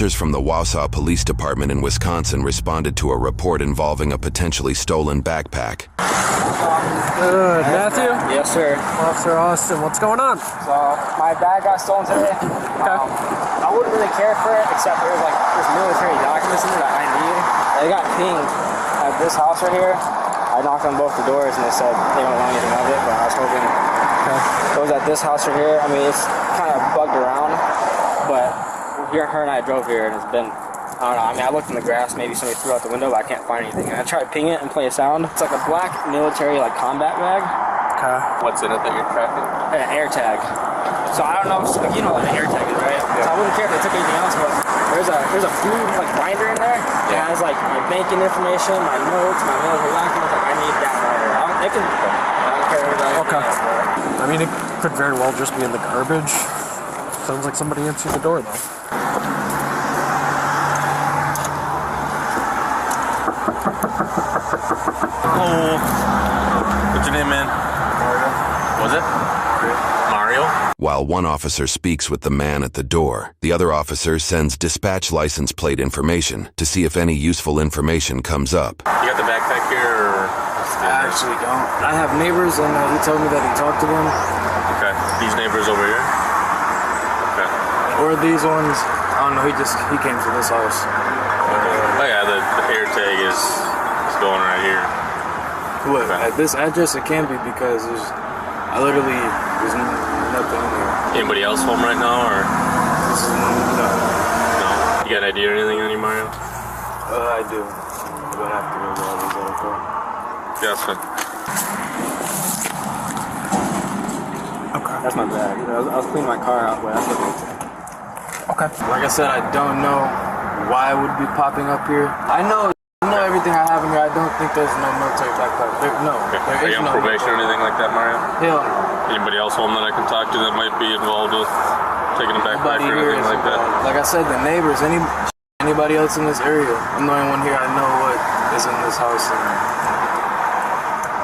Officers from the Wausau Police Department in Wisconsin responded to a report involving a potentially stolen backpack. Good. Matthew? Yes, sir. Officer Austin, what's going on? So, my bag got stolen today. Okay. I wouldn't really care for it, except there's military documents in there that I need. They got pinged at this house right here. I knocked on both the doors and they said they don't want anything of it, but I was hoping it was at this house right here. I mean, it's kind of bugged around, but her and I drove here and it's been, I don't know, I mean, I looked in the grass, maybe somebody threw out the window, but I can't find anything. And I tried to ping it and play a sound. It's like a black military, combat bag. Okay. What's in it that you're tracking? An AirTag. So I don't know, you know what an AirTag is, right? Yeah. So I wouldn't care if they took anything else, but there's a blue binder in there. Yeah. It has my banking information, my notes, my military documents. I need that binder. I don't care about Okay. I mean, it could very well just be in the garbage. Sounds like somebody answered the door, though. Oh, what's your name, man? Mario. Was it? Mario? While one officer speaks with the man at the door, the other officer sends dispatch license plate information to see if any useful information comes up. You got the backpack here, or? I actually don't. I have neighbors, and he told me that he talked to them. Okay. These neighbors over here? Okay. Or these ones. I don't know. He came to this house. Oh yeah, the AirTag is going right here. What? Okay. At this address, it can be because there's nothing in there. Anybody else home right now, or? No. No. You got an ID or anything on you, Mario? I do. But I have to go to all these other cars. Yeah, that's fine. Okay. That's my bag. I was cleaning my car out, but that's what it is. Okay. Like I said, I don't know why it would be popping up here. I know everything I have in here. I don't think there's no military backpack. Okay. Are you on probation or anything like that, Mario? Hell no. Anybody else home that I can talk to that might be involved with taking a backpack or anything like that? Like I said, the neighbors, anybody else in this area. I'm the only one here. I know what is in this house. And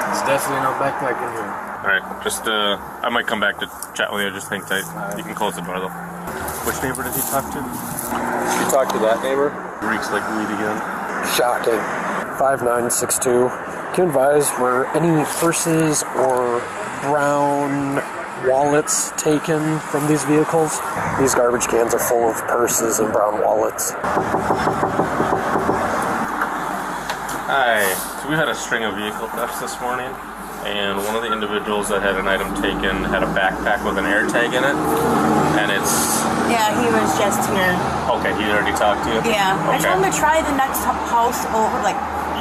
there's definitely no backpack in here. Alright, just, I might come back to chat with you. Just hang tight. Right. You can close the door though. Which neighbor did he talk to? You talked to that neighbor? Reeks like weed again. Shocking. 5962. Can you advise, were any purses or brown wallets taken from these vehicles? These garbage cans are full of purses and brown wallets. Hi. So we had a string of vehicle thefts this morning, and one of the individuals that had an item taken had a backpack with an AirTag in it, and it's... Yeah, he was just here. Okay, he already talked to you? Yeah. Okay. I told him to try the next house over,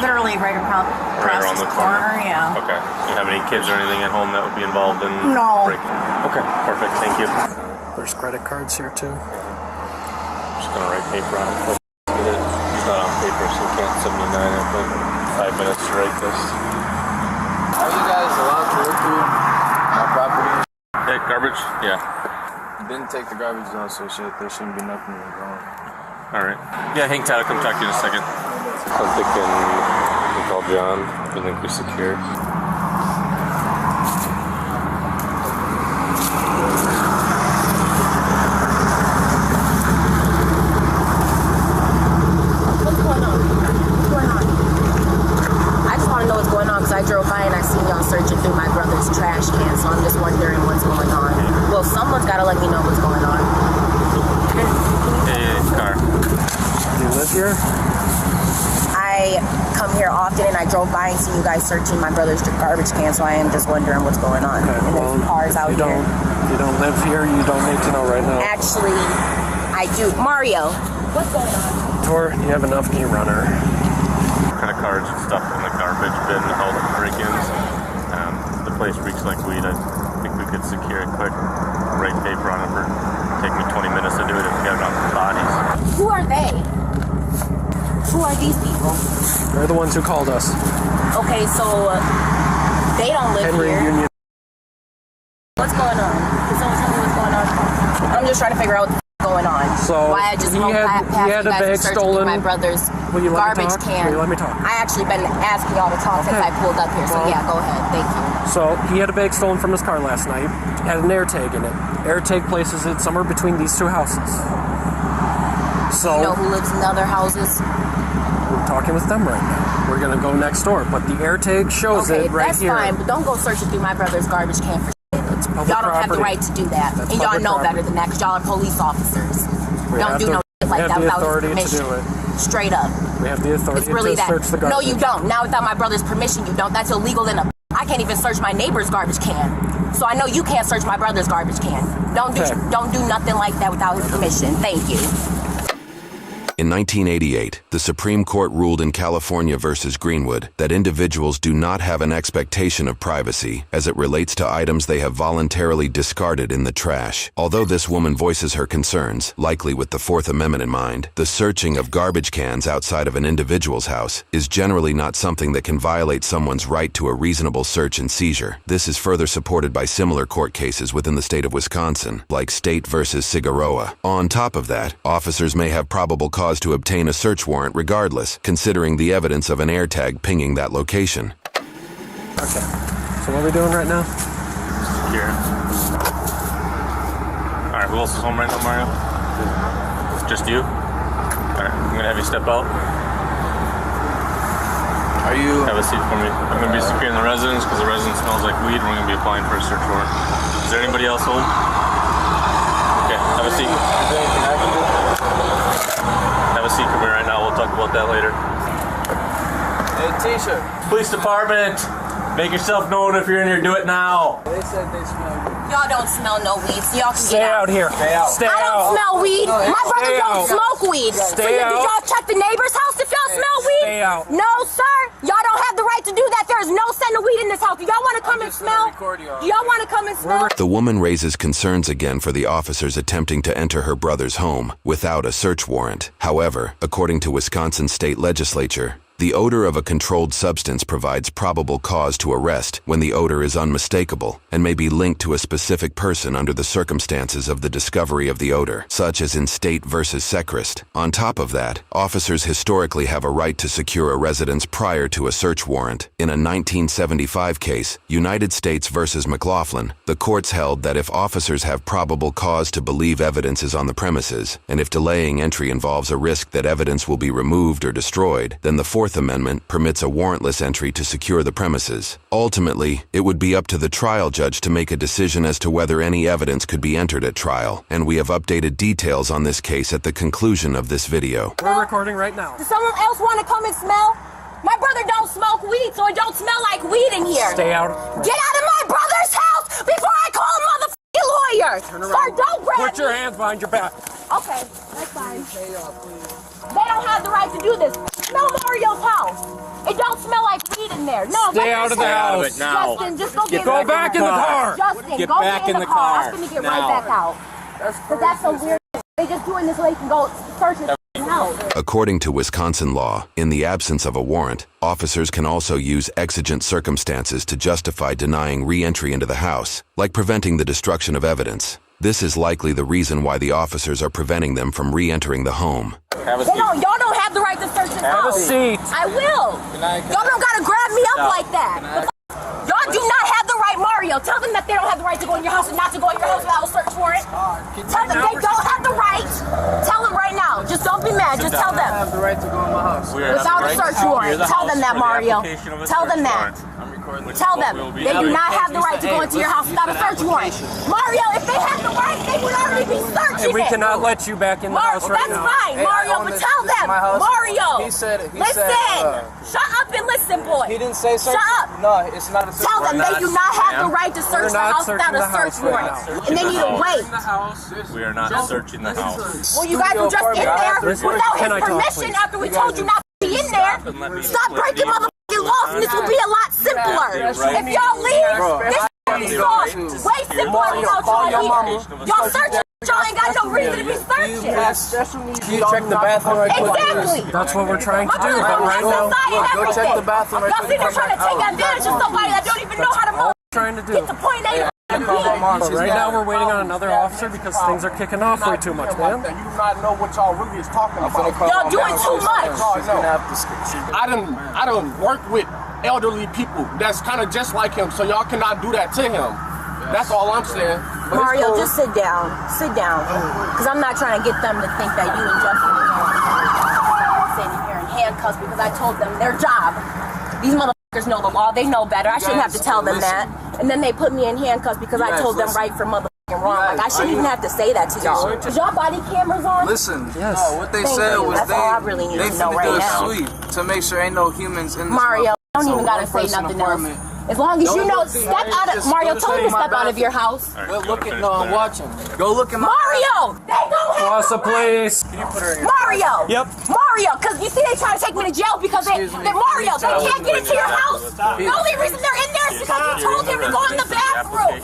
literally right around the corner. Yeah. Okay. Do you have any kids or anything at home that would be involved in No. breaking? Okay, perfect. Thank you. There's credit cards here, too. Just gonna write paper on it. He's not on paper, so he can't 79 it, but 5 minutes to write this. Are you guys allowed to look through my property? Hey, garbage? Yeah. Didn't take the garbage down, so there shouldn't be nothing wrong. Alright. Yeah, hang tight. I'll come talk to you in a second. I'm thinking we call John. I think we're secure. What's going on? I just want to know what's going on because I drove by and I seen y'all searching through my brother's trash can, so I'm just wondering what's going on. Well, someone's got to let me know what's going on. Hey, car. Do you live here? I come here often and I drove by and see you guys searching my brother's garbage can, so I am just wondering what's going on. Okay, and well, there's cars out here. If you don't live here, you don't need to know right now. Actually, I do. Mario, what's going on? Tor, you have enough key runner. Kind of cards and stuff in the garbage bin to help break-ins. The place reeks like weed. I think we could secure it quick. Write paper on it. Take me 20 minutes to do it if we got it off the bodies. Who are they? Who are these people? They're the ones who called us. Okay, so they don't live Henry here. Union. What's going on? Can someone tell me what's going on? I'm just trying to figure out what's going on. So why I just he had a bag stolen. My brother's Will you let me garbage talk? can. Will you let me talk? I actually been asking y'all to talk since I pulled up here. So yeah, go ahead. Thank you. So he had a bag stolen from his car last night. Had an AirTag in it. AirTag places it somewhere between these two houses. So You know who lives in the other houses? we're talking with them right now. We're gonna go next door, but the AirTag shows Okay, it right that's here. fine, but don't go searching through my brother's garbage can for shit. It's public Y'all don't have the property. right to do that. That's and y'all public know property. better than that because y'all are police officers. We Don't have do the- no shit like we have that the without his authority to permission. do it. Straight up. We have the authority It's really to that. search the garbage. No, you don't. Not without my brother's permission, you don't. That's illegal in a... I can't even search my neighbor's garbage can. So I know you can't search my brother's garbage can. Don't do nothing like that without his permission. Thank you. In 1988, the Supreme Court ruled in California versus Greenwood that individuals do not have an expectation of privacy as it relates to items they have voluntarily discarded in the trash. Although this woman voices her concerns, likely with the Fourth Amendment in mind, the searching of garbage cans outside of an individual's house is generally not something that can violate someone's right to a reasonable search and seizure. This is further supported by similar court cases within the state of Wisconsin, like State versus Cigaroa. On top of that, officers may have probable cause to obtain a search warrant regardless, considering the evidence of an AirTag pinging that location. Okay. So what are we doing right now? Here. Alright, who else is home right now, Mario? Just you? Alright, I'm gonna have you step out. Are you? Have a seat for me. I'm gonna be securing the residence because the residence smells like weed. We're gonna be applying for a search warrant. Is there anybody else home? Okay, have a seat. Is there anything I can do? Have a seat for me right now. We'll talk about that later. Hey, T-shirt. Police department, make yourself known if you're in here. Do it now. They said they smell you. Y'all don't smell no weed, so y'all can Stay get out here. Stay out. Stay I don't out. smell weed. My brother Stay don't out. smoke weed. Stay Did out. y'all check the neighbor's house if y'all smell weed? Stay out. No, sir. Y'all don't have the right to do that. There is no scent of weed in this house. Do y'all want to come and smell? Do y'all want to come and smell? The woman raises concerns again for the officers attempting to enter her brother's home without a search warrant. However, according to Wisconsin state legislature, the odor of a controlled substance provides probable cause to arrest when the odor is unmistakable and may be linked to a specific person under the circumstances of the discovery of the odor, such as in State versus Sechrist. On top of that, officers historically have a right to secure a residence prior to a search warrant. In a 1975 case, United States versus McLaughlin, the courts held that if officers have probable cause to believe evidence is on the premises, and if delaying entry involves a risk that evidence will be removed or destroyed, then the Fourth Amendment permits a warrantless entry to secure the premises. Ultimately, it would be up to the trial judge to make a decision as to whether any evidence could be entered at trial, and we have updated details on this case at the conclusion of this video. We're recording right now. Does someone else want to come and smell? My brother don't smoke weed, so it don't smell like weed in here. Stay out. Get out of my brother's house before I call a motherfucking lawyer. Sir, don't grab Put your me. hands behind your back. Okay, that's fine. They don't have the right to do this. Smell Mario's house. It don't smell like weed in there. No, Stay out of the house. Justin, just go get Go back in the car. Justin, Get go back get in the car. car. I'm gonna get Now. right back out. But that's some weird shit. They just doing this so they can go search his house. According to Wisconsin law, in the absence of a warrant, officers can also use exigent circumstances to justify denying re-entry into the house, like preventing the destruction of evidence. This is likely the reason why the officers are preventing them from re-entering the home. Have a They seat. don't, y'all don't have the right to search his Have a house. seat. I will. Y'all don't gotta grab me up like that. Y'all do not have the right, Mario. Tell them that they don't have the right to go in your house and not to go in your house without a search warrant. Tell them they don't have the right. Tell them right now. Just don't be mad. Just tell I them. have the right to go in my house. We are Without a not search right warrant. near the Tell them house that, for the Mario. application of a Tell them search that. warrant. I'm recording this. Tell them We'll be they do having- not have the right to go into your house without a search warrant. Mario, if they had the right, they would already be searching And we it. cannot let you back in the house right That's now. fine, Hey, I Mario, own but this- tell this is them. my house. Mario. Listen, Shut up and listen, boy. he didn't say search. Shut up. No, it's not a search. Tell them We're they not, do not have the ma'am. right to search the not house without searching a the search house right warrant. now. And they need to wait. We are not searching the house. Well, you guys were just in there without Can I his talk, permission please? after we told you not to be in there. and let me Stop explain breaking to you. motherfucking laws and this will be a lot simpler. If y'all leave, this is laws way simpler without y'all here. Y'all searching, y'all ain't got no reason to be searching. You check the bathroom right quick. Exactly. That's what we're trying to My do, brother but don't right have now, society and Go check the everything. bathroom right Y'all quick. sitting there trying to take advantage of somebody that don't even know how to move. trying to do. Get to point A to Call my mom. But She's right mad. now we're waiting on another officer because things are kicking off way too much, man. You do not know what y'all really is talking I'm gonna about. call Y'all my doing mom. too much. She's gonna have to. I don't work with elderly people that's kind of just like him, so y'all cannot do that to him. That's all I'm saying. But it's Mario, cool. just sit down. Sit down. Because I'm not trying to get them to think that you and Justin handcuffs because I told them their job. These motherfuckers know the law. They know better. I shouldn't have to tell them that. And then they put me in handcuffs because I told them right from motherfucking wrong. Like, I shouldn't even have to say that to y'all. Is y'all body cameras on? Listen, Yes. no, what they said was That's all I really need to know right now. sweep to make sure ain't no humans in this Mario, don't so even gotta say nothing else. As long as you know, step out of Mario. Tell him to step out of your house. Go look at I'm watching. Go look at my Mario, they don't have What's up, please? Mario. Yep. Mario, because you see they trying to take me to jail because they're Mario. They can't get into your house. The only reason they're in there is because you told them to go in the bathroom.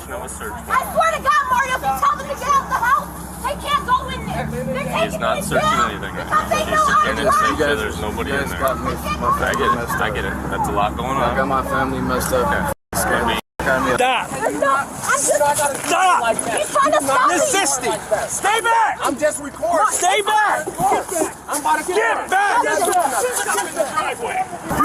I swear to God, Mario, if you tell them to get out the house, they can't go in there. He's not searching anything. He's There's nobody in there. I get it. That's a lot going I got on. my family messed up. Stop. Stop. He's trying to stop me. Resisting. Stay back. I'm just recording. Stay back. I'm about to Get back. You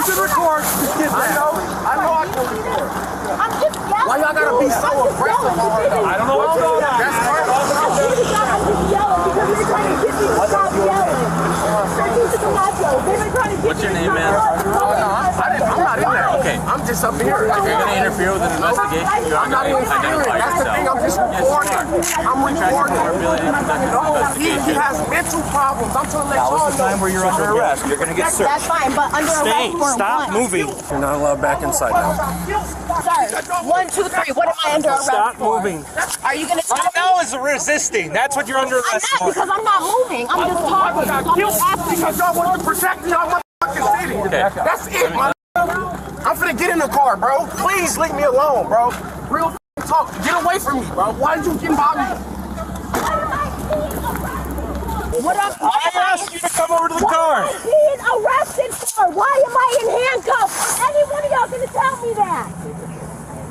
can record. I know I can record. I'm just yelling. Why y'all gotta be so aggressive all right now? I don't know what's going on. That's right. I'm just yelling because they're trying to get me to stop yelling. What's your name, man? I'm not in there. Okay. I'm just up here. If you're gonna interfere with an investigation, you're I'm not gonna interfering. identify That's the thing. I'm yourself. just recording. I'm recording. Ability to conduct an No, he investigation. has mental problems. I'm trying to let y'all know. Where you're under arrest. You're gonna get searched. That's fine, but under arrest for Stop what? moving. You're not allowed back inside now. Sir, 1, 2, 3. What am I under arrest Stop for? moving. Are you gonna tell Right me? now is resisting. That's what you're under I'm arrest not for. because I'm not moving. I'm just talking. So I'm just asking. Because y'all want to protect y'all motherfucking city. That's it, man. I'm finna get in the car, bro. Please leave me alone, bro. Real f***ing talk. Get away from me, bro. Why did you get by me? What up? I asked you to come over to the What car. am I being arrested for? Why am I in handcuffs? Any one of y'all gonna tell me that?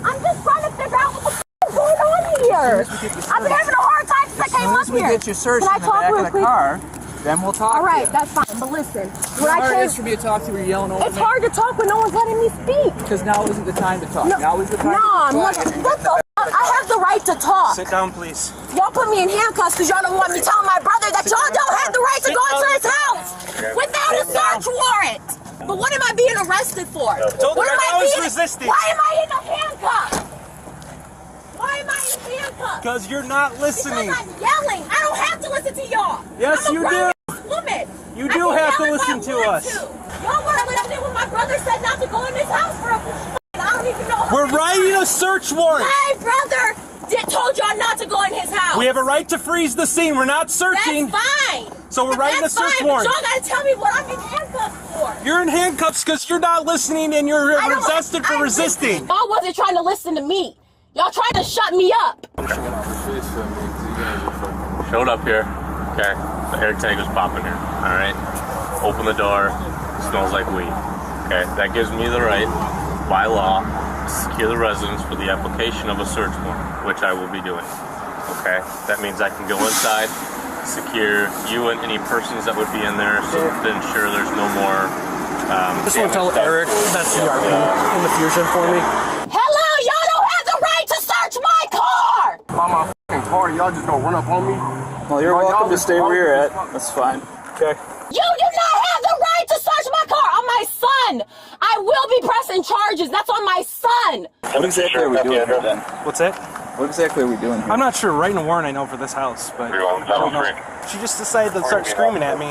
I'm just trying to figure out what the f is going on here. I've been having a hard time since I came up here. Get your search Can I in the talk back real of the quick? car, then we'll talk. All right, that's fine. But listen, when I came, for me to talk to you, you're yelling over it's hard to talk when no one's letting me speak. because now isn't the time to talk. No, Now is the time. no, I'm not. What the f? I have the right to talk. Sit down, please. Y'all put me in handcuffs because y'all don't want me telling my brother that y'all don't have the right to go into his house without a search warrant. But what am I being arrested for? Told What her am I was being? resisting. Why am I in a handcuff? Why am I in handcuffs? Because you're not Because listening. I'm yelling. I don't have to listen to y'all. Yes, I'm a you do. grown-ass woman. You I do can have to yell if I listen to want us. to. Y'all weren't listening when my brother said not to go in his house for I don't even know. how We're many writing a times. search warrant. My brother told y'all not to go in his house. We have a right to freeze the scene. We're not searching. That's fine. So we're writing That's a search fine, warrant. But y'all gotta tell me what I'm in handcuffs for. You're in handcuffs because you're not listening and you're I don't- arrested for I resisting. Y'all wasn't trying to listen to me. Y'all trying to shut me up. Showed up here. Okay. The Airtag was popping here. All right. Open the door. Smells like weed. Okay. That gives me the right, by law, to secure the residence for the application of a search warrant, which I will be doing. Okay. That means I can go inside, secure you and any persons that would be in there, so to ensure there's no more. Just want to tell Eric that's the in the fusion for me. Hello, y'all don't have the right to search my car. By my f***ing car, y'all just gonna run up on me? Well, you're Bro, welcome y'all to just stay where you're at. fucking- That's fine. Okay. You do not have the right to search my car. I'm my son. I will be pressing charges. That's on my son. What exactly are we doing here then? What's that? What exactly are we doing here? I'm not sure. Writing a warrant, I know, for this house, but I don't know. She just decided to start screaming at me.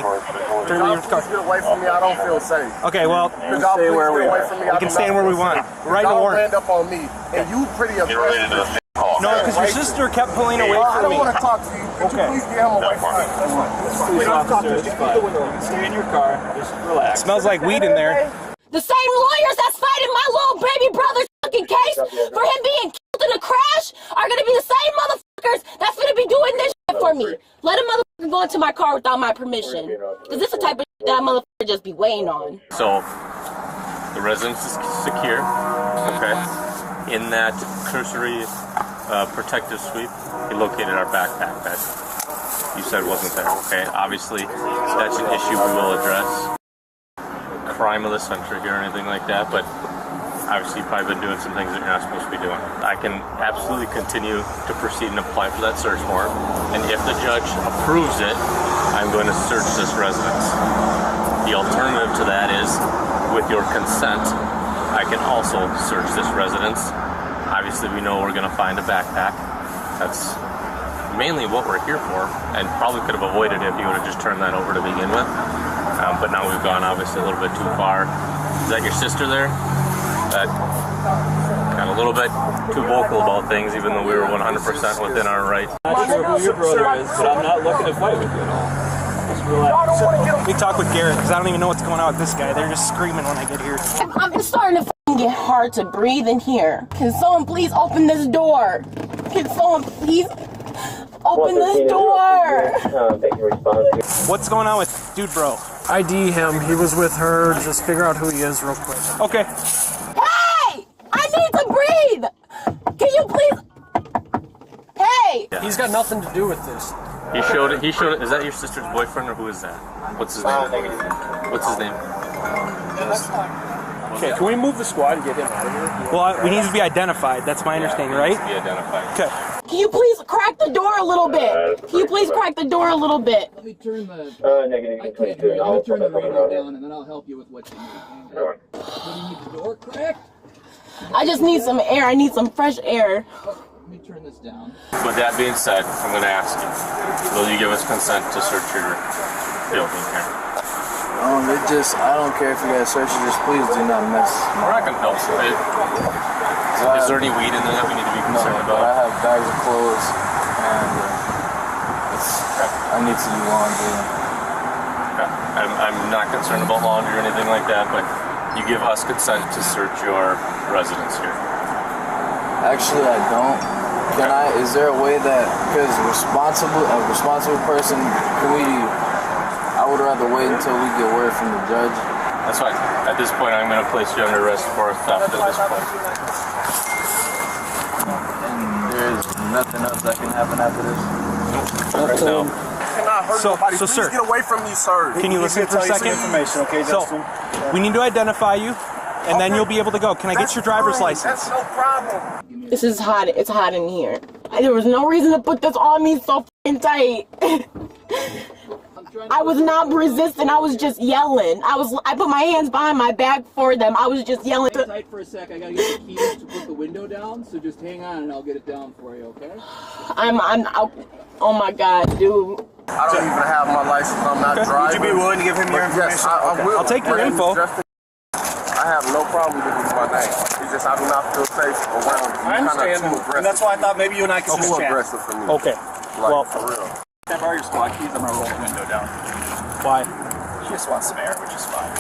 During Y'all the please get away from me. I don't feel safe. Okay, well, Could y'all stay please where get we away are. from me? we I can do stand not where we feel want. safe. Write a Y'all warrant. ran up on me, and you pretty aggressive. No, because your sister kept pulling away I from don't me. want to talk to you. Could you Okay. please get him away from me? Please, officer, it's fine. Stay in your car. Just relax. Smells like weed in there. The same lawyers that's fighting my little baby brother's fucking case for him being killed in a crash are gonna be the same motherfuckers that's gonna be doing this shit for me. Let a motherfucker go into my car without my permission. Cause this is the type of shit that a motherfucker just be weighing on. So, the residence is secure. Okay. In that cursory protective sweep, he located our backpack that you said wasn't there. Okay. Obviously, that's an issue we will address. Crime of the century or anything like that, but obviously you've probably been doing some things that you're not supposed to be doing. I can absolutely continue to proceed and apply for that search warrant, and if the judge approves it, I'm going to search this residence. The alternative to that is, with your consent, I can also search this residence. Obviously, we know we're going to find a backpack. That's mainly what we're here for, and probably could have avoided it if you would have just turned that over to begin with. But now we've gone obviously a little bit too far. Is that your sister there? That got a little bit too vocal about things, even though we were 100% within our rights. I'm not sure who your brother is, but I'm not looking to fight with you at all. Just relax. Let me talk with Garrett, because I don't even know what's going on with this guy. They're just screaming when I get here. I'm starting to get hard to breathe in here. Can someone please open this door? Can someone please open this door? What's going on with dude bro? ID him. He was with her. Just figure out who he is real quick. Okay. Hey! I need to breathe! Can you please? Hey! Yeah. He's got nothing to do with this. He showed it. Is that your sister's boyfriend, or who is that? What's his name? What's his name? Okay, can we move the squad and get him out of here? Well, we need to be identified. That's my understanding, right? Be identified. Okay. Can you please crack the door a little bit? Can you please crack the door a little bit? Let me turn the... Negative. I can't hear you. Let me turn the radio down and then I'll help you with what you need. Do you need the door cracked? I just need some air. I need some fresh air. Let me turn this down. With that being said, I'm going to ask you, will you give us consent to search your building here? I don't care if you guys search it, just please do not mess. We're not going to help you. Is there any weed in there that we need to be concerned But I about? have bags of clothes and I need to do laundry. Okay. I'm not concerned about laundry or anything like that, but you give us consent to search your residence here. Actually, I don't. Can I? Is there a way that, because a responsible person, I would rather wait until we get word from the judge. That's fine. At this point, I'm going to place you under arrest for theft at this point. And there's nothing else that can happen after this. Right now. Cannot hurt nobody. So, Please sir, get away from me, sir. Can you listen for a second? Information, okay, Justin? So, we need to identify you, and then you'll be able to go. Can I get your driver's license? That's no problem. This is hot. It's hot in here. There was no reason to put this on me so f***ing tight. I was not resisting. I was just yelling. I put my hands behind my back for them. I was just yelling. Hang tight for a sec. I gotta get the keys to put the window down, so just hang on and I'll get it down for you, okay? Oh my God, dude. I don't even have my license. I'm not driving. Would you be willing to give him your information? Yes, I will. I'll take your info. I have no problem with my name. It's just I do not feel safe around you. I understand, and that's why I thought maybe you and I could just Too chat. aggressive for me. Okay. Like, Well, for real. Can I borrow your squad keys? I'm gonna roll the window down. why? She just wants some air, which is fine.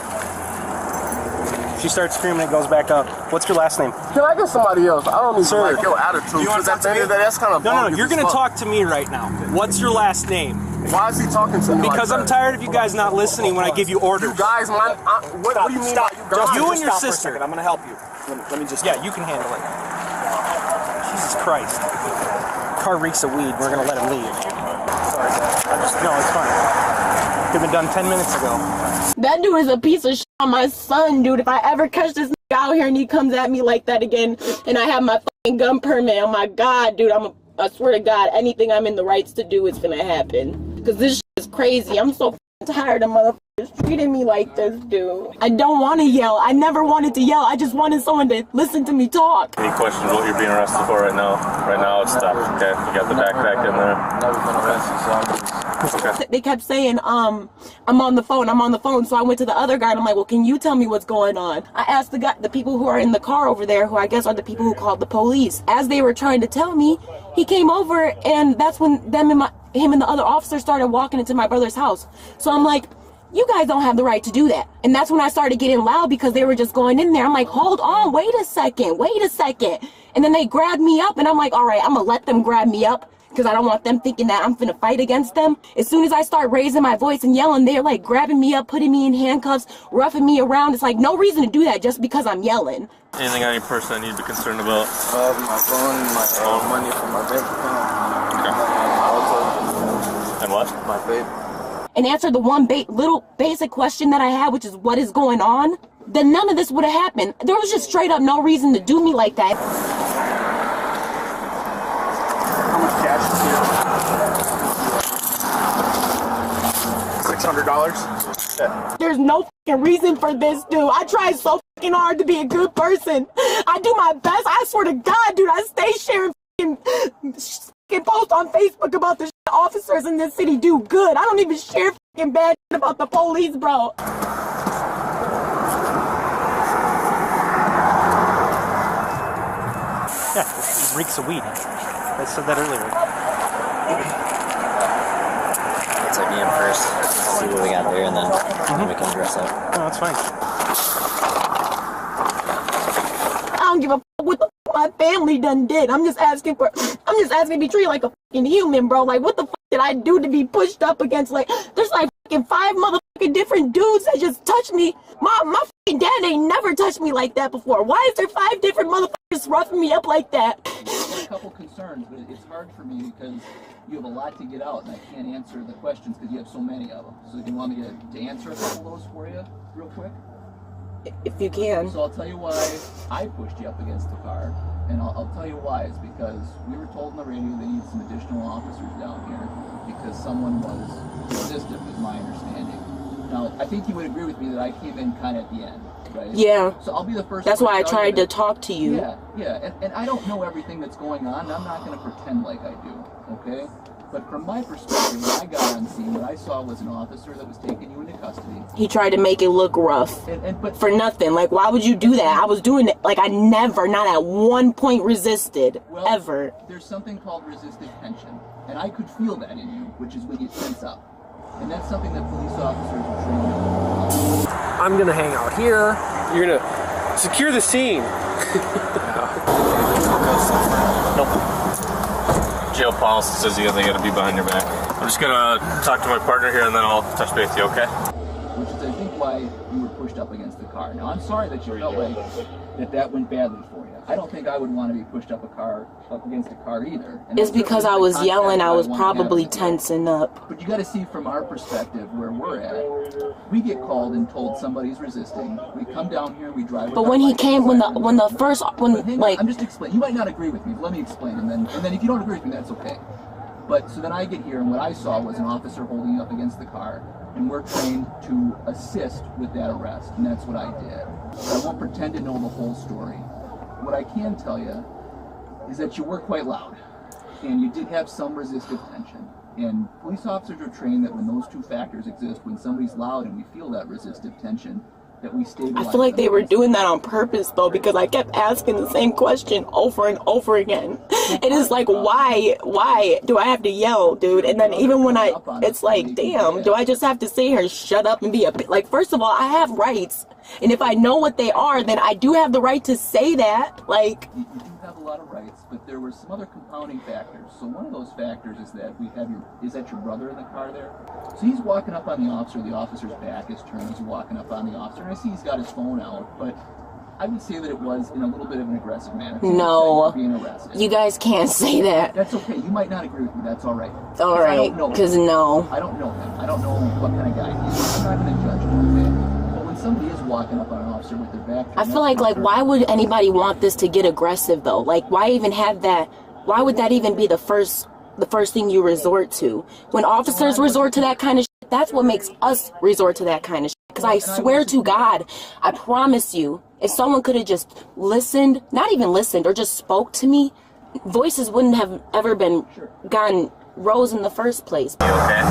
She starts screaming, it goes back up. What's your last name? Can I get somebody else? I don't even Sir. like your attitude. You want to talk to me? That's kind of No, you're going to talk to me right now. What's your last name? Why is he talking to me? Because like I'm that? tired of you guys not listening when I give you orders. You guys, what do you mean by you guys? You and your Stop for a sister. second. I'm gonna help you. Let me just. Yeah, you can handle it. Jesus Christ. Car reeks of weed. We're going to let him leave. Sorry, no, it's fine. Could have been done 10 minutes ago. That dude is a piece of shit on my son, dude. If I ever catch this nigga out here and he comes at me like that again, and I have my fucking gun permit, oh my God, dude, I swear to God, anything I'm in the rights to do is gonna happen. Because this shit is crazy. I'm so tired of motherfuckers treating me like this, dude. I don't want to yell. I never wanted to yell. I just wanted someone to listen to me talk. Any questions what you're being arrested for right now? Right now it's theft. Okay, you got the backpack in there. Never been arrested, so I'm just... Okay. They kept saying, I'm on the phone. So I went to the other guy and I'm like, well, can you tell me what's going on? I asked the people who are in the car over there, who I guess are the people who called the police. As they were trying to tell me, he came over and that's when him and the other officer started walking into my brother's house. So I'm like, you guys don't have the right to do that. And that's when I started getting loud because they were just going in there. I'm like, hold on, wait a second. And then they grabbed me up and I'm like, all right, I'm gonna let them grab me up because I don't want them thinking that I'm finna fight against them. As soon as I start raising my voice and yelling, they're like grabbing me up, putting me in handcuffs, roughing me around. It's like no reason to do that just because I'm yelling. Anything on your person I need to be concerned about? my phone, my money from my bank account. And what? My vape. And answer the one little basic question that I had, which is what is going on, then none of this would have happened. There was just straight up no reason to do me like that. How much cash is here? $600. Yeah. There's no fucking reason for this, dude. I try so fucking hard to be a good person. I do my best. I swear to God, dude, I stay sharing fucking posts on Facebook about the officers in this city do good. I don't even share fucking bad about the police, bro. Yeah, it reeks of weed. I said that earlier. It's like me in first. See what we got there, and then we can dress up. Oh, that's fine. I don't give a fuck what the fuck my family done did. I'm just asking to be treated like a fucking human, bro. Like, what the fuck did I do to be pushed up against? Like, there's like fucking 5 motherfucking different dudes that just touched me. My fucking dad ain't never touched me like that before. Why is there 5 different motherfuckers roughing me up like that? There's a couple concerns, but it's hard for me because you have a lot to get out, and I can't answer the questions because you have so many of them. So do you want me to answer a couple of those for you real quick? If you can. So I'll tell you why I pushed you up against the car, and I'll tell you why. It's because we were told on the radio they need some additional officers down here because someone was resistant, is my understanding. Now, I think you would agree with me that I came in kind of at the end, right? Yeah. So I'll be the first. That's why I tried to talk to you. Yeah, and I don't know everything that's going on, and I'm not going to pretend like I do, okay? But from my perspective, when I got on scene, what I saw was an officer that was taking you into custody. He tried to make it look rough. But for nothing. Like, why would you do that? I was doing it. Like, I never, not at one point resisted. Well, ever. There's something called resistive tension. And I could feel that in you, which is when you tense up. And that's something that police officers are trained in. I'm going to hang out here. You're going to secure the scene. Nope. Jail policy says they got to be behind your back. I'm just gonna talk to my partner here and then I'll touch base with you, okay? Which is, I think, why you were pushed up against the car. Now, I'm sorry that you felt like that went badly for you. I don't think I would want to be pushed up against a car either. And it's because I was yelling. I was probably tensing up. But you got to see from our perspective where we're at. We get called and told somebody's resisting. We come down here and we drive. But when he came, when I'm just explaining. You might not agree with me, but let me explain, and then if you don't agree with me, that's okay. But so then I get here, and what I saw was an officer holding you up against the car, and we're trained to assist with that arrest, and that's what I did. But I won't pretend to know the whole story. What I can tell you is that you were quite loud, and you did have some resistive tension. And police officers are trained that when those two factors exist, when somebody's loud and we feel that resistive tension, that we stabilize. I feel like they were doing that on purpose, though, because I kept asking the same question over and over again. It is like, why do I have to yell, dude? And then even when it's like, damn, do I just have to say here, shut up and be a bit? Like, first of all, I have rights. And if I know what they are, then I do have the right to say that. Like, you do have a lot of rights, but there were some other compounding factors. So one of those factors is that is that your brother in the car there? So he's walking up on the officer's back is turned, he's walking up on the officer, and I see he's got his phone out, but I would say that it was in a little bit of an aggressive manner. No, being arrested. You guys can't say that. That's okay. You might not agree with me. That's all right. All right, because no. I don't know him. I don't know what kind of guy he is. I'm not going to judge him, okay? But when somebody is walking up on an officer with their back turned, I feel like why would anybody want this to get aggressive, though? Like, why even have that? Why would that even be the first thing you resort to? When officers resort to that kind of shit, that's what makes us resort to that kind of shit. Because I swear to God, I promise you, if someone could have just listened, not even listened, or just spoke to me, voices wouldn't have ever gotten rose in the first place. You okay?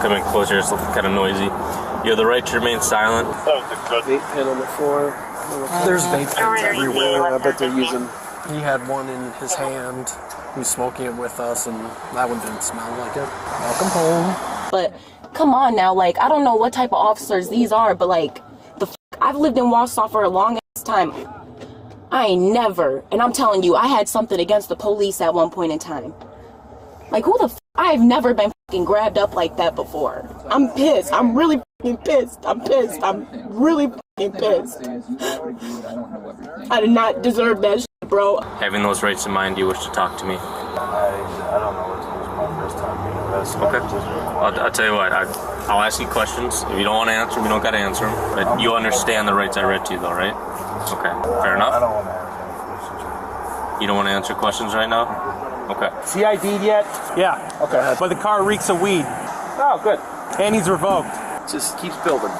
Coming closer, it's kind of noisy. You have the right to remain silent. Vape pen on the floor. There's vape pens everywhere. I bet they're using. He had one in his hand. He was smoking it with us, and that one didn't smell like it. Welcome home. But come on now, like, I don't know what type of officers these are, but like, I've lived in Wausau for a long ass time. I ain't never, and I'm telling you, I had something against the police at one point in time. Like, who the I've never been fucking grabbed up like that before. I'm pissed. I'm really fucking pissed. I'm pissed. I'm really fucking pissed. I did not deserve that shit, bro. Having those rights in mind, do you wish to talk to me? I don't know what to do. It's my first time being arrested. Okay. I'll tell you what, I'll ask you questions. If you don't want to answer them, you don't got to answer them. But you understand the rights I read to you, though, right? Okay. Fair enough? I don't want to answer any questions. You don't want to answer questions right now? Okay. Is he ID'd yet? Yeah. Okay. But the car reeks of weed. Oh, good. And he's revoked. Just keeps building.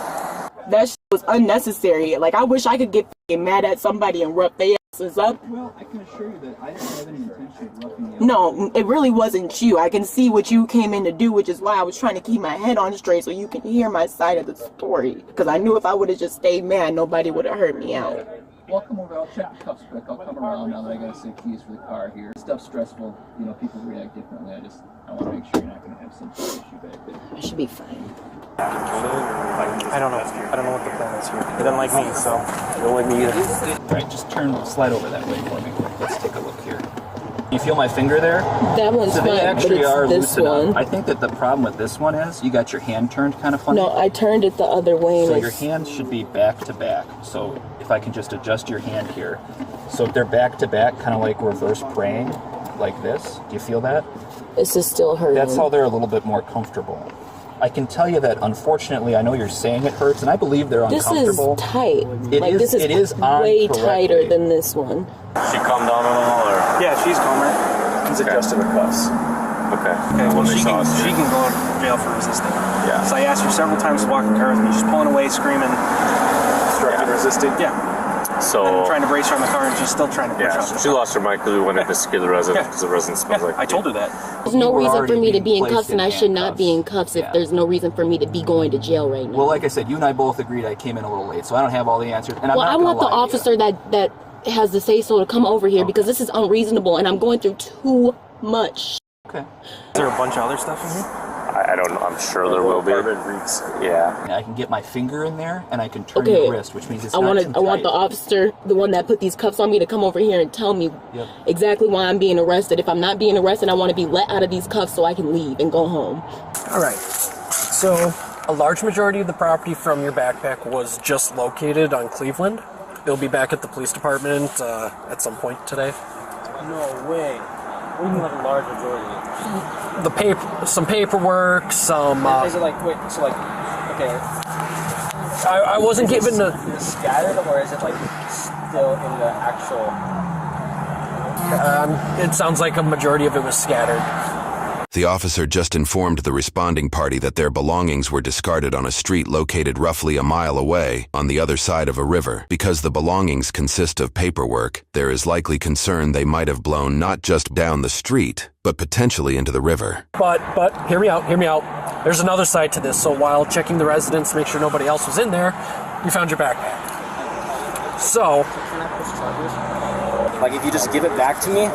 That shit was unnecessary. Like, I wish I could get mad at somebody and rough their asses up. Well, I can assure you that I didn't have any intention of roughing you up. No, it really wasn't you. I can see what you came in to do, which is why I was trying to keep my head on straight so you can hear my side of the story. Because I knew if I would have just stayed mad, nobody would have heard me out. Well, I'll come over. I'll check the cuffs quick. I'll come around now that I got to say keys for the car here. Stuff's stressful. You know, people react differently. I want to make sure you're not going to have some sort of issue back there. I should be fine. I don't know. I don't know what the plan is here. They don't like me, so. They don't like me either. All right, just slide over that way for me quick. Let's take a look here. You feel my finger there? That one's so fine, they actually are this loosened one. up. I think that the problem with this one is you got your hand turned kind of funny. No, I turned it the other way. So your hands should be back to back. So if I can just adjust your hand here. So if they're back to back, kind of like reverse praying, like this. Do you feel that? This is still hurting. That's how they're a little bit more comfortable. I can tell you that, unfortunately, I know you're saying it hurts, and I believe they're uncomfortable. This is tight. It is way tighter than this one. She calmed down at all, or? Yeah, she's calmer. He's adjusted her cuffs. Okay. Well, she can go to jail for resisting. Yeah. So I asked her several times to walk in the car with me. She's pulling away, screaming. Obstructing, resisting? Yeah. So. I'm trying to brace her in the car, and she's still trying to push up. She lost her mind because we wanted to scare the resident, because the resident smells like. I told her that. There's no reason for me to be in cuffs, and I should not be in cuffs if there's no reason for me to be going to jail right now. Well, like I said, you and I both agreed I came in a little late, so I don't have all the answers. And well, I want the officer that has the say-so to come over here because this is unreasonable, and I'm going through too much. Okay. Is there a bunch of other stuff in here? I don't know. I'm sure there will be. Yeah. I can get my finger in there, and I can turn your wrist, which means it's not too tight. I want the officer, the one that put these cuffs on me, to come over here and tell me exactly why I'm being arrested. If I'm not being arrested, I want to be let out of these cuffs so I can leave and go home. All right. So a large majority of the property from your backpack was just located on Cleveland. It'll be back at the police department at some point today. No way. What do you mean like a large majority? Some paperwork, some. Is it like okay? I wasn't given the. Is it scattered or is it like still in the actual? It sounds like a majority of it was scattered. The officer just informed the responding party that their belongings were discarded on a street located roughly a mile away on the other side of a river. Because the belongings consist of paperwork, there is likely concern they might have blown not just down the street, but potentially into the river. But hear me out. There's another side to this. So while checking the residence, make sure nobody else was in there, you found your backpack. So. Like if you just give it back to me,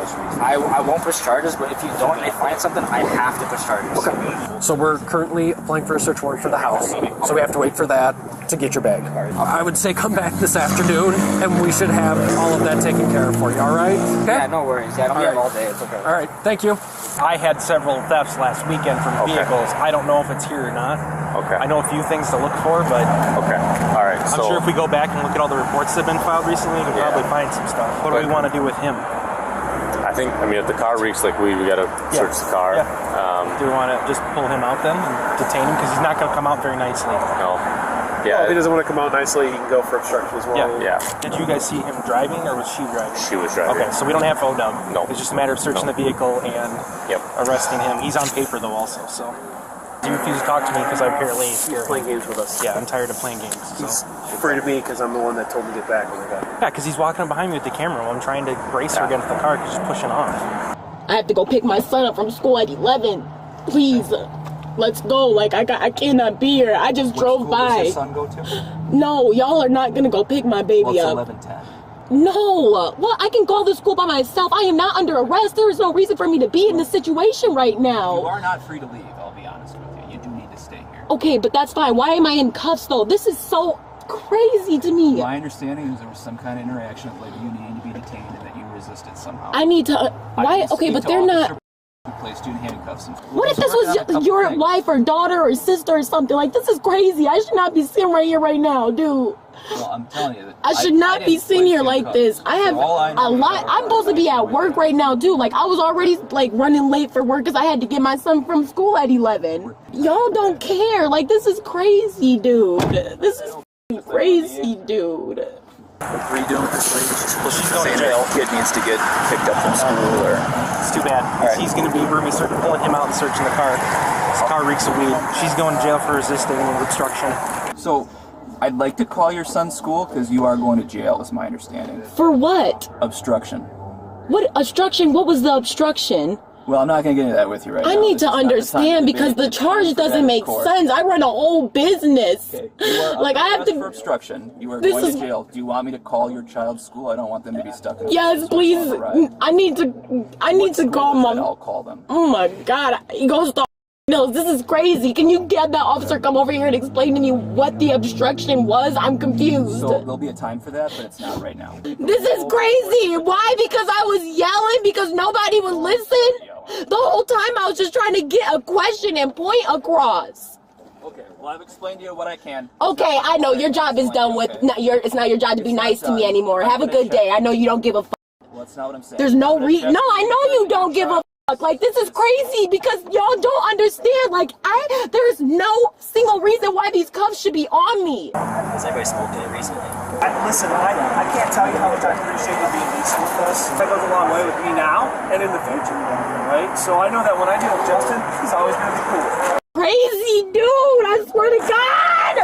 I won't push charges, but if you don't and I find something, I have to push charges. Okay. So we're currently applying for a search warrant for the house, so we have to wait for that to get your bag. I would say come back this afternoon, and we should have all of that taken care of for you, all right? Okay? Yeah, no worries. Yeah, I don't be all day. It's okay. All right, thank you. I had several thefts last weekend from vehicles. I don't know if it's here or not. Okay. I know a few things to look for, but... Okay. All right. I'm sure if we go back and look at all the reports that have been filed recently, we can probably find some stuff. What do we want to do with him? I mean, if the car reeks like weed, we got to search the car. Yeah. Do we want to just pull him out then and detain him? Because he's not going to come out very nicely. No. Yeah. Well, if he doesn't want to come out nicely, he can go for obstruction as well. Yeah. Did you guys see him driving, or was she driving? She was driving. Okay, so we don't have OW. No. It's just a matter of searching the vehicle and arresting him. He's on paper, though, also, so... He refused to talk to me because I apparently scared him. Playing games with us. Yeah, I'm tired of playing games. So. He's afraid of me because I'm the one that told him to get back when I got him. Yeah, because he's walking up behind me with the camera while I'm trying to brace her against the car because she's pushing off. I have to go pick my son up from school at 11. Please, let's go. Like, I cannot be here. I just drove by. Does your son go to? No, y'all are not going to go pick my baby up. It's 11:10. No. Well, I can go to school by myself. I am not under arrest. There is no reason for me to be in this situation right now. You are not free to leave, I'll be honest with you. You do need to stay here. Okay, but that's fine. Why am I in cuffs, though? This is so crazy to me. My understanding is there was some kind of interaction with you needing to be detained and that you resisted somehow. I need to... why? Okay, but they're not... Who placed you in handcuffs. What if this was your wife or daughter or sister or something? Like, this is crazy. I should not be sitting right here right now, dude. Well, I'm telling you. I should not be sitting here like this. I have a lot. I'm supposed to be at work right now, too. Like, I was already, like, running late for work because I had to get my son from school at 11. Y'all don't care. Like, this is crazy, dude. This is crazy, dude. What are you doing with this lady? Well, she's going to jail. Kid needs to get picked up from school, or it's too bad. Right. He's going to be pulling him out and searching the car. His car reeks of weed. She's going to jail for resisting obstruction. So, I'd like to call your son's school because you are going to jail, is my understanding. For what? Obstruction. What obstruction? What was the obstruction? Well, I'm not going to get into that with you right now. I need to understand because the charge doesn't make sense. I run a whole business. Okay. You are like I have to. For obstruction. You are going to jail. Do you want me to call your child's school? I don't want them to be stuck in. Yes, please. I need to call my. I'll call them. Oh my God! He goes to. No, this is crazy. Can you get that officer come over here and explain to me what the obstruction was? I'm confused. So there'll be a time for that, but it's not right now. This is crazy. Why? Because I was yelling? Because nobody would listen? The whole time I was just trying to get a question and point across. Okay, well I've explained to you what I can. Okay, I know your job is done with. It's not your job to be nice to me anymore. Have a good day. I know you don't give a fuck. Well, that's not what I'm saying. There's no reason. No, I know you don't give a fuck. Like, this is crazy because y'all don't understand. Like, there's no single reason why these cuffs should be on me. Has anybody smoked it recently? Listen, I can't tell you how much I appreciate you being decent with us. That goes a long way with me now and in the future, right? So I know that when I deal with Justin, he's always going to be cool. Crazy dude, I swear to God!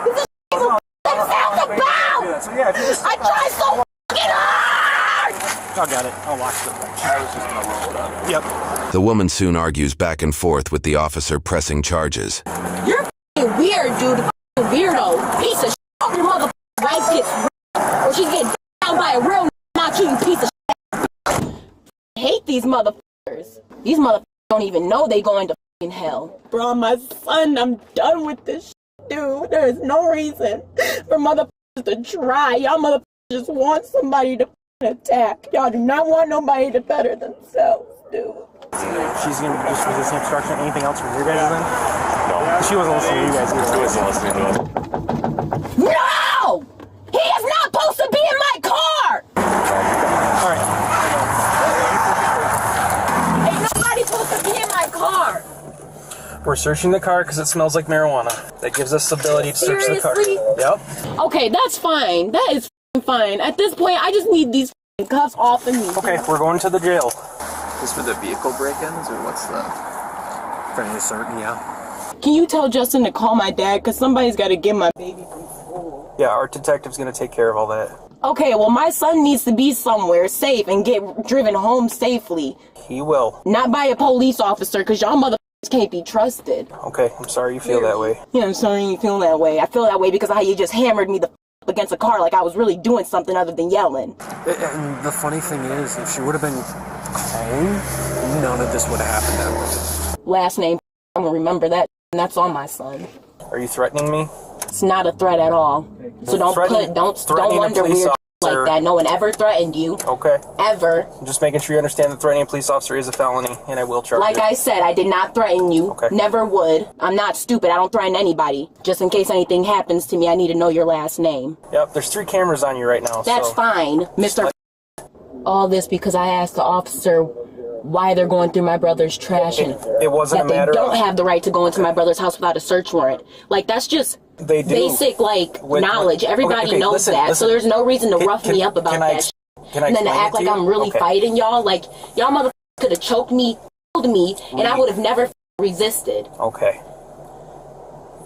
This is what sounds about! So yeah, if you just... I try so fucking hard! I got it. I'll watch the footage. I was just going to roll it up. Yep. The woman soon argues back and forth with the officer pressing charges. You're f***ing weird, dude. F***ing weirdo. Piece of shit. Your motherfucking wife gets or she gets down by a real not you piece of shit. I hate these motherfuckers. These motherfuckers don't even know they going to f***ing hell. Bro, my son, I'm done with this shit, dude. There is no reason for motherfuckers to try. Y'all motherfuckers just want somebody to attack. Y'all do not want nobody to better themselves, dude. She's going to just resist obstruction. Anything else from your guys then? No. She wasn't listening to you guys either. She wasn't listening to us. No! He is not supposed to be in my car! Alright. Ain't nobody supposed to be in my car! We're searching the car because it smells like marijuana. That gives us the ability to search the car. Yep. Okay, that's fine. That is fine. At this point, I just need these cuffs off of me. Okay, we're going to the jail. Is for the vehicle break-ins, or what's the... Fairly certain, yeah. Can you tell Justin to call my dad? Because somebody's got to get my baby from school. Yeah, our detective's going to take care of all that. Okay, well, my son needs to be somewhere safe and get driven home safely. He will. Not by a police officer, because y'all motherfuckers can't be trusted. Okay, I'm sorry you feel that way. Yeah, I'm sorry you feel that way. I feel that way because of how you just hammered me the against a car like I was really doing something other than yelling. And the funny thing is, if she would have been home, none of this would have happened that way. Last name, I'm gonna remember that, and that's on my son. Are you threatening me? It's not a threat at all. So don't wonder weird like that. No one ever threatened you. Okay. Ever. I'm just making sure you understand that threatening a police officer is a felony, and I will charge you. Like I said, I did not threaten you. Okay. Never would. I'm not stupid. I don't threaten anybody. Just in case anything happens to me, I need to know your last name. Yep, there's 3 cameras on you right now. That's fine, Mr. All this because I asked the officer why they're going through my brother's trash and it wasn't that a matter they don't have the right to go into my brother's house without a search warrant. Like, that's just they do. Basic, like, knowledge. Everybody knows that, so there's no reason to rough me up about that shit. And then to act like I'm really fighting y'all, like, y'all motherfuckers could have choked me, killed me, and I would have never resisted. Okay.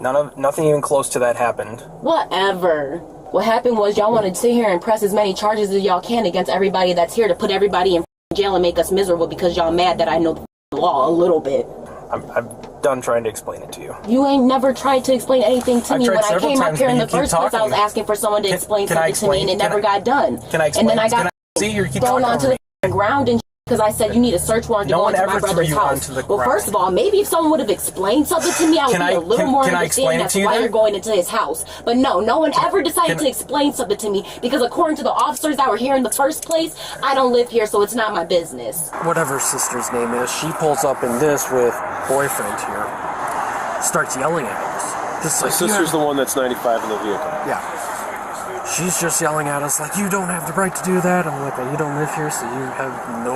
Nothing even close to that happened. Whatever. What happened was y'all wanted to sit here and press as many charges as y'all can against everybody that's here to put everybody in jail and make us miserable because y'all mad that I know the law a little bit. I'm done trying to explain it to you. You ain't never tried to explain anything to me. When I came up here in the first place, I was asking for someone to explain something to me, and it never got done. Can I explain? And then I got thrown onto the ground and because I said you need a search warrant to go into my brother's house. Well, first of all, maybe if someone would have explained something to me, I would be a little more understanding as to why you're going into his house. But no one ever decided to explain something to me because according to the officers that were here in the first place, I don't live here, so it's not my business. Whatever sister's name is, she pulls up in this with boyfriend here, starts yelling at us. Just like, sister's the one that's 95 in the vehicle. Yeah. She's just yelling at us like, you don't have the right to do that. I'm like, well, you don't live here, so you have no...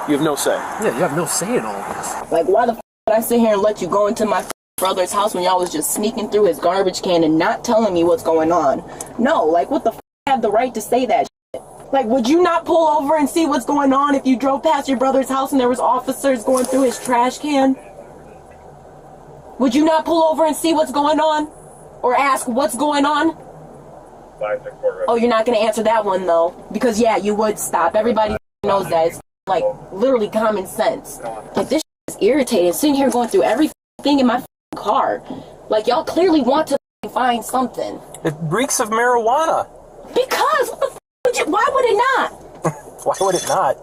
You have no say. Yeah, you have no say in all of this. Like, why the f*** did I sit here and let you go into my brother's house when y'all was just sneaking through his garbage can and not telling me what's going on? No, like, what the f*** have the right to say that shit. Like, would you not pull over and see what's going on if you drove past your brother's house and there was officers going through his trash can? Would you not pull over and see what's going on? Or ask what's going on? Oh, you're not going to answer that one, though. Because, yeah, you would stop. Everybody knows that. It's, like, literally common sense. Like, this shit is irritating. Sitting here going through every thing in my car. Like, y'all clearly want to find something. It reeks of marijuana. Because, what the f would you, why would it not? Why would it not?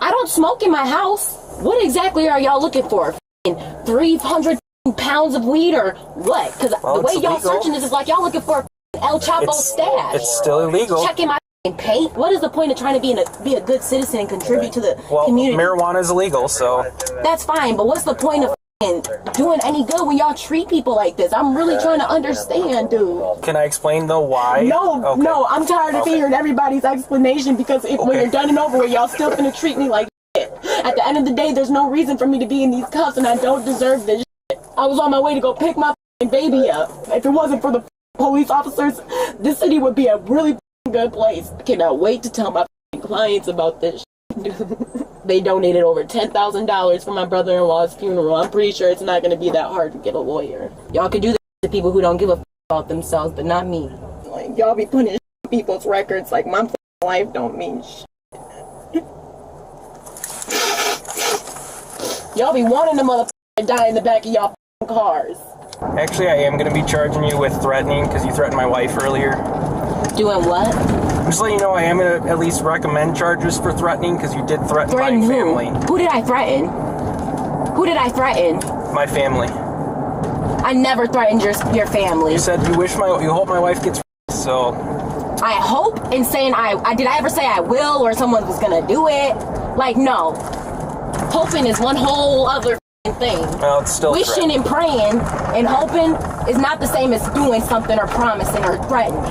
I don't smoke in my house. What exactly are y'all looking for? 300 pounds of weed or what? Because the way y'all searching this is like y'all looking for El Chapo stash. It's still illegal. Checking my paint. What is the point of trying to be a good citizen and contribute to the community? Marijuana is illegal, so that's fine. But what's the point of doing any good when y'all treat people like this? I'm really trying to understand, dude. Can I explain though why? No, no. I'm tired of hearing everybody's explanation because when you're done and over with, y'all still gonna treat me like shit. At the end of the day, there's no reason for me to be in these cuffs, and I don't deserve this shit. I was on my way to go pick my baby up. If it wasn't for the police officers, this city would be a really good place. I cannot wait to tell my clients about this shit. They donated over $10,000 for my brother-in-law's funeral. I'm pretty sure it's not going to be that hard to get a lawyer. Y'all can do this to people who don't give a about themselves, but not me. Like, y'all be putting people's records like my life don't mean shit. Y'all be wanting the motherfucker to die in the back of y'all cars. Actually, I am going to be charging you with threatening because you threatened my wife earlier. Doing what? I'm just letting you know I am going to at least recommend charges for threatening because you did threaten my family. Who did I threaten? Who did I threaten? My family. I never threatened your family. You said you hope my wife gets so. I hope in saying did I ever say I will or someone was going to do it? Like, no. Hoping is one whole other thing. Well, it's still wishing and praying and hoping is not the same as doing something or promising or threatening.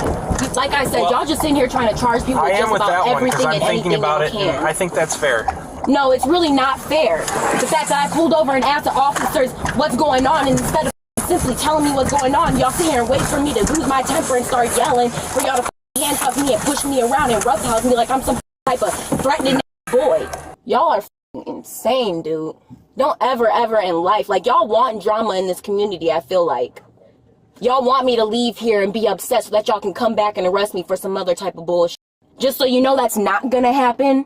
Like I said, y'all just sitting here trying to charge people with just about everything and anything y'all can. I think that's fair. No, it's really not fair. The fact that I pulled over and asked the officers what's going on, and instead of simply telling me what's going on, y'all sit here and wait for me to lose my temper and start yelling for y'all to handcuff me and push me around and roughhouse me like I'm some type of threatening boy. Y'all are insane, dude. Don't ever in life, like, y'all want drama in this community. I feel like y'all want me to leave here and be upset so that y'all can come back and arrest me for some other type of bullshit. Just so you know, that's not gonna happen.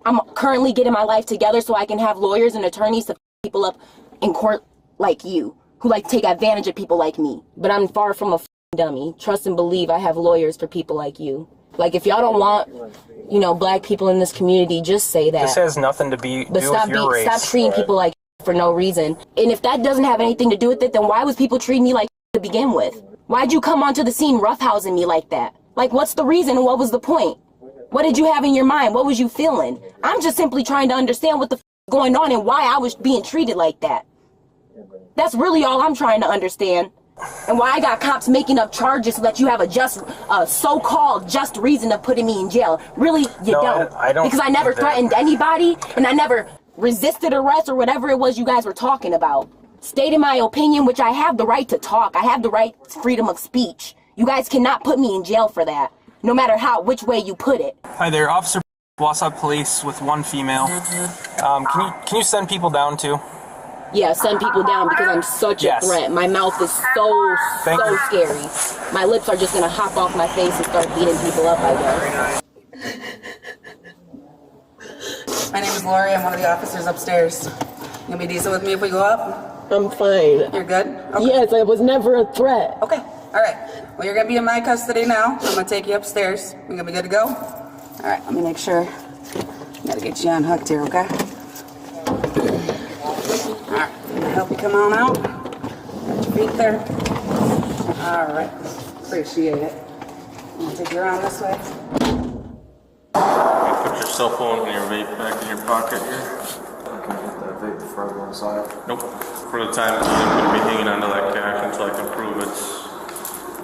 I'm currently getting my life together so I can have lawyers and attorneys to people up in court like you, who like take advantage of people like me. But I'm far from a dummy. Trust and believe I have lawyers for people like you. Like, if y'all don't want, you know, black people in this community, just say that. This has nothing to do with your race. Stop treating people like for no reason. And if that doesn't have anything to do with it, then why was people treating me like to begin with? Why'd you come onto the scene roughhousing me like that? Like, what's the reason and what was the point? What did you have in your mind? What was you feeling? I'm just simply trying to understand what the is going on and why I was being treated like that. That's really all I'm trying to understand. And why I got cops making up charges so that you have a so-called just reason of putting me in jail. Really, you don't. I don't. Because I never threatened anybody, and I never resisted arrest or whatever it was you guys were talking about. Stating my opinion, which I have the right to talk. I have the right to freedom of speech. You guys cannot put me in jail for that, no matter which way you put it. Hi there, Officer Wausau Police with one female. Can you send people down too? Yeah, send people down because I'm such a threat. My mouth is so scary. My lips are just gonna hop off my face and start beating people up, I guess. My name is Lori. I'm one of the officers upstairs. You gonna be decent with me if we go up? I'm fine. You're good? Okay. Yes, I was never a threat. Okay. All right. Well, you're gonna be in my custody now. I'm gonna take you upstairs. You're gonna be good to go? All right. Let me make sure. Gotta get you unhooked here, okay? All right. I'm gonna help you come on out. Got your feet there. All right. Appreciate it. I'm gonna take you around this way. Put your cell phone and your vape back in your pocket here. I can get that vape before I go inside. Nope. For the time being, I'm going to be hanging onto that cash until I can prove it's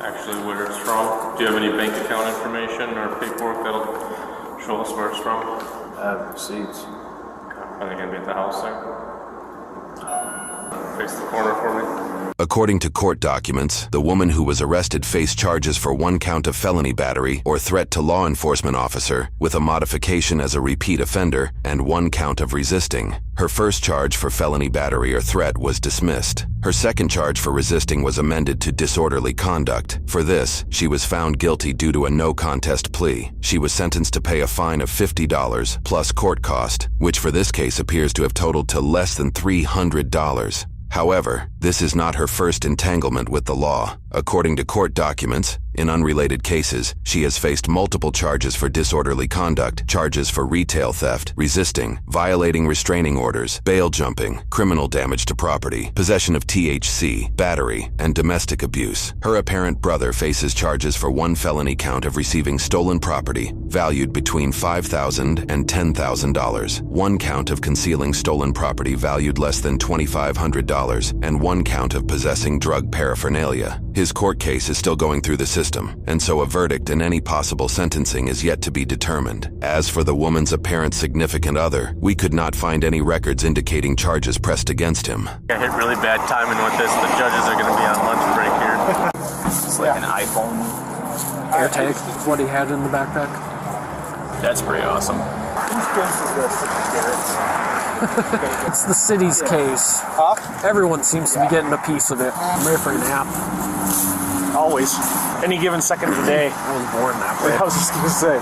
actually where it's from. Do you have any bank account information or paperwork that'll show us where it's from? I have receipts. Are they going to be at the house there? Face the corner for me. According to court documents, the woman who was arrested faced charges for 1 count of felony battery or threat to law enforcement officer with a modification as a repeat offender and 1 count of resisting. Her first charge for felony battery or threat was dismissed. Her second charge for resisting was amended to disorderly conduct. For this, she was found guilty due to a no contest plea. She was sentenced to pay a fine of $50 plus court cost, which for this case appears to have totaled to less than $300. However, this is not her first entanglement with the law. According to court documents, in unrelated cases, she has faced multiple charges for disorderly conduct, charges for retail theft, resisting, violating restraining orders, bail jumping, criminal damage to property, possession of THC, battery, and domestic abuse. Her apparent brother faces charges for 1 felony count of receiving stolen property, valued between $5,000 and $10,000, 1 count of concealing stolen property valued less than $2,500, and 1 count of possessing drug paraphernalia. His court case is still going through the system, and so a verdict and any possible sentencing is yet to be determined. As for the woman's apparent significant other, we could not find any records indicating charges pressed against him. I hit really bad timing with this. The judges are going to be on lunch break here. It's like an iPhone AirTag is what he had in the backpack. That's pretty awesome. Whose case is this? It's the city's case. Huh? Everyone seems to be getting a piece of it. I'm ready for a nap. Always. Any given second of the day. I was born that way. I was just going to say.